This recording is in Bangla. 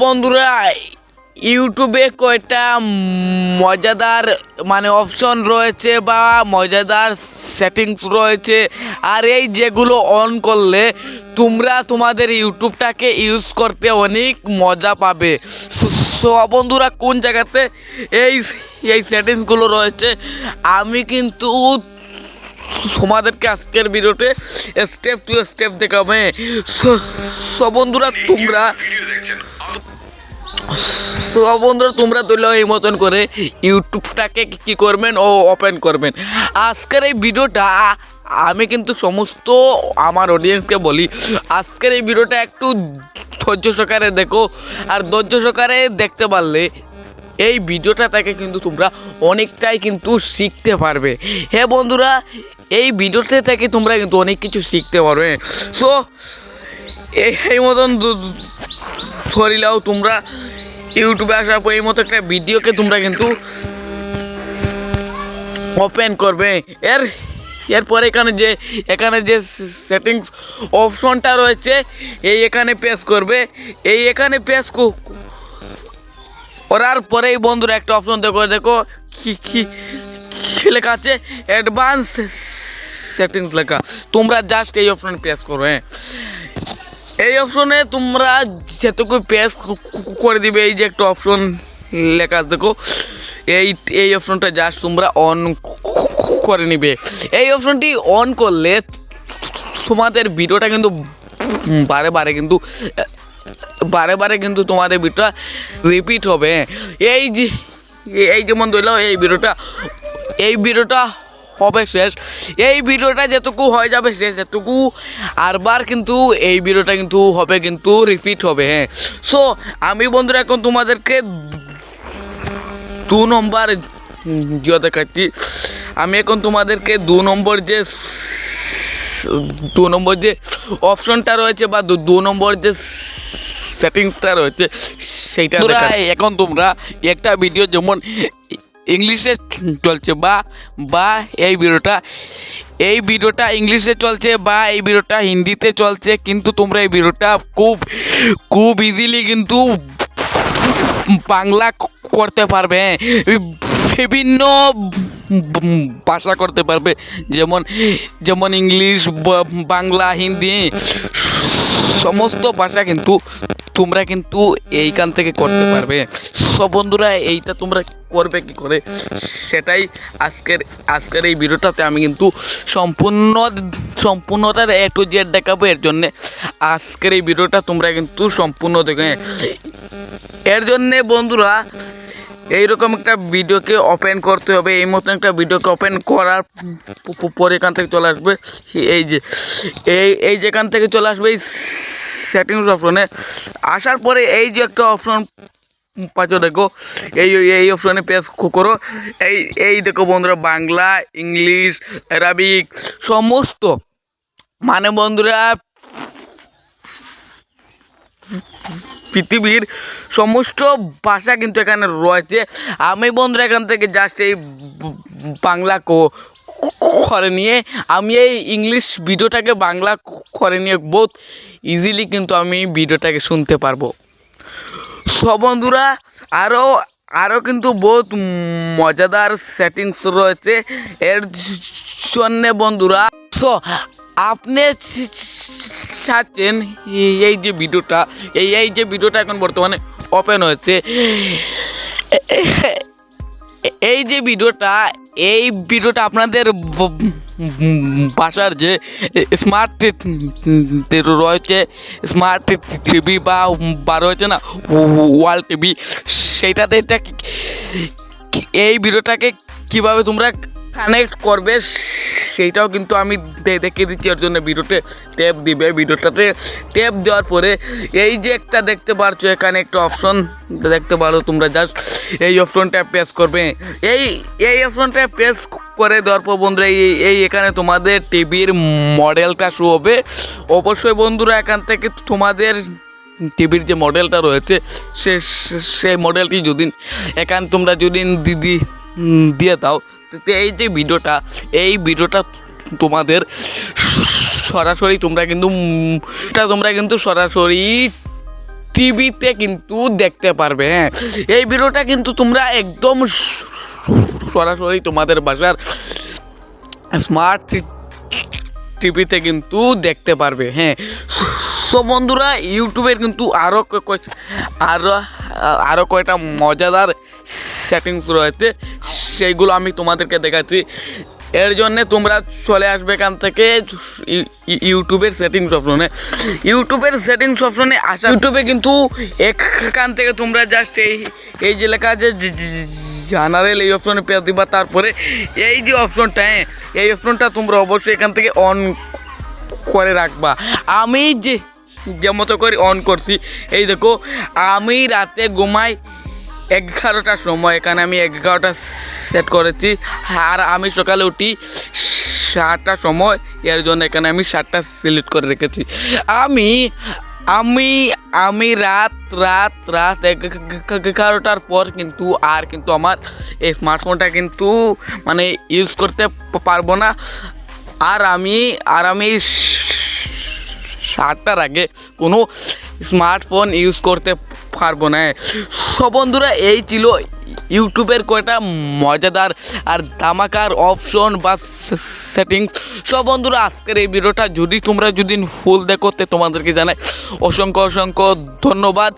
বন্ধুরা ইউটিউবে কয়টা মজাদার অপশন রয়েছে বা মজাদার সেটিংস রয়েছে, আর এই যেগুলো অন করলে তোমরা তোমাদের ইউটিউবটাকে ইউজ করতে অনেক মজা পাবে। সো বন্ধুরা কোন জায়গাতে এই এই সেটিংসগুলো রয়েছে আমি কিন্তু তোমাদেরকে আজকের ভিডিওতে স্টেপ টু স্টেপ দেখাবে। সো বন্ধুরা তোমরা ধরলে এই মতন করে ইউটিউবটাকে কি করবেন ও ওপেন করবেন। আজকের এই ভিডিওটা আমি কিন্তু সমস্ত আমার অডিয়েন্সকে বলি, আজকের এই ভিডিওটা একটু ধৈর্য সহকারে দেখো, আর ধৈর্য সহকারে দেখতে পারলে এই ভিডিওটা থেকে কিন্তু তোমরা অনেকটাই কিন্তু শিখতে পারবে। হ্যাঁ বন্ধুরা, এই ভিডিওটা থেকে তোমরা কিন্তু অনেক কিছু শিখতে পারবে। সো এই মতন ধরিলাও তোমরা ইউটিউবে আসার পর এই মতো একটা ভিডিওকে তোমরা কিন্তু ওপেন করবে। এরপর এখানে যে সেটিংস অপশনটা রয়েছে এখানে প্রেস করবে। এখানে প্রেস করার পরেই বন্ধুরা একটা অপশন দেখো কি লেখা আছে, অ্যাডভান্স সেটিংস লেখা। তোমরা জাস্ট এই অপশন প্রেস করো। এই অপশনে তোমরা যেটুকু প্রেস করে দিবে, এই যে একটা অপশন লেখা দেখো, এই অপশনটা জাস্ট তোমরা অন করে নিবে। এই অপশনটি অন করলে তোমাদের ভিডিওটা কিন্তু বারে বারে কিন্তু তোমাদের ভিডিওটা রিপিট হবে। এই যেমন ধরলো এই ভিডিওটা হবে শেষ, এই ভিডিওটা যেটুকু হয়ে যাবে শেষ, যেটুকু আরবার কিন্তু এই ভিডিওটা কিন্তু হবে, কিন্তু রিপিট হবে। সো আমি বন্ধুরা এখন তোমাদেরকে 2 নম্বর দেখাচ্ছি। আমি এখন তোমাদেরকে 2 নম্বর যে অপশনটা রয়েছে বা 2 নম্বর যে সেটিংসটা রয়েছে সেইটা এখন তোমরা একটা ভিডিও যেমন ইংলিশে চলছে বা এই ভিডিওটা ইংলিশে চলছে বা এই ভিডিওটা হিন্দিতে চলছে, কিন্তু তোমরা এই ভিডিওটা খুব ইজিলি কিন্তু বাংলা করতে পারবে। বিভিন্ন ভাষা করতে পারবে, যেমন ইংলিশ, বাংলা, হিন্দি, সমস্ত ভাষা কিন্তু তোমরা কিন্তু এইখান থেকে করতে পারবে। সব বন্ধুরা এইটা তোমরা করবে কি করে সেটাই আজকের এই ভিডিওটাতে আমি কিন্তু সম্পূর্ণটার A to Z দেখাবো। এর জন্যে আজকের এই ভিডিওটা তোমরা কিন্তু সম্পূর্ণ দেখো। এর জন্যে বন্ধুরা এইরকম একটা ভিডিওকে ওপেন করতে হবে। এই মতন একটা ভিডিওকে ওপেন করার পরে এখান থেকে চলে আসবে এই যেখান থেকে চলে আসবে এই সেটিংস অপশনে। আসার পরে এই যে একটা অপশন পাচ্ছ দেখো, এই অপশনে প্রেস করো। এই দেখো বন্ধুরা, বাংলা, ইংলিশ, আরবিক সমস্ত বন্ধুরা পৃথিবীর সমস্ত ভাষা কিন্তু এখানে রয়েছে। আমি বন্ধুরা এখান থেকে জাস্ট এই বাংলা করে নিয়ে আমি এই ইংলিশ ভিডিওটাকে বাংলা করে নিয়ে বহুত ইজিলি কিন্তু আমি ভিডিওটাকে শুনতে পারবো। সব বন্ধুরা আরও কিন্তু বহুত মজাদার সেটিংস রয়েছে এর জন্যে বন্ধুরা। সো আপনি চাচ্ছেন এই যে ভিডিওটা এখন বর্তমানে ওপেন হয়েছে, এই ভিডিওটা আপনাদের বাসার যে স্মার্ট রয়েছে, স্মার্ট টিভি বা রয়েছে না ওয়াল টিভি, সেইটাতে এই ভিডিওটাকে কিভাবে তোমরা কানেক্ট করবে সেইটাও কিন্তু আমি দেখিয়ে দিচ্ছি। এর জন্য ভিডিওতে ট্যাপ দিবে। ভিডিওটাতে ট্যাপ দেওয়ার পরে এই যে একটা দেখতে পারছো, এখানে একটা অপশন দেখতে পারো, তোমরা জাস্ট এই অপশনটা প্রেস করবে। এই অপশনটা প্রেস করে দেওয়ার পর বন্ধুরা এখানে তোমাদের টিভির মডেলটা শো হবে। অবশ্যই বন্ধুরা এখান থেকে তোমাদের টিভির যে মডেলটা রয়েছে সেই মডেলটি তোমরা যদি দিয়ে দাও, এই যে ভিডিওটা তোমাদের সরাসরি তোমরা কিন্তু সরাসরি টিভিতে কিন্তু দেখতে পারবে। হ্যাঁ, এই ভিডিওটা কিন্তু তোমরা একদম সরাসরি তোমাদের বাসার স্মার্ট টিভিতে কিন্তু দেখতে পারবে। হ্যাঁ, তো বন্ধুরা ইউটিউবের কিন্তু আরও কয়টা মজাদার সেটিংস রয়েছে, সেইগুলো আমি তোমাদেরকে দেখাচ্ছি। এর জন্যে তোমরা চলে আসবে এখান থেকে ইউটিউবের সেটিংস অপশনে। ইউটিউবের সেটিংস অপশনে আসা ইউটিউবে কিন্তু এখান থেকে তোমরা জাস্ট এই যে লেখা আছে জেনারেল, এই অপশনে পেয়ে দিবা। তারপরে এই যে অপশনটা, হ্যাঁ, এই অপশনটা তোমরা অবশ্যই এখান থেকে অন করে রাখবা। আমি যে মতো করে অন করছি, এই দেখো আমি রাতে ঘুমাই 11টার সময়, এখানে আমি 11টা সেট করেছি। আর আমি সকালে উঠি 7টার সময়, এর জন্য এখানে আমি 7টা সিলেক্ট করে রেখেছি। আমি আমি আমি রাত 11টার পর কিন্তু আমার এই স্মার্টফোনটা কিন্তু মানে ইউজ করতে পারবো না। আর আমি 7টার আগে কোনো স্মার্টফোন ইউজ করতে পারবো না। সব বন্ধুরা এই ছিল ইউটিউবের কয়টা মজাদার আর ধামাকার অপশন বা সেটিংস। সব বন্ধুরা আজকের এই ভিডিওটা যদি তোমরা ফুল দেখো, তোমাদেরকে জানাই অসংখ্য ধন্যবাদ।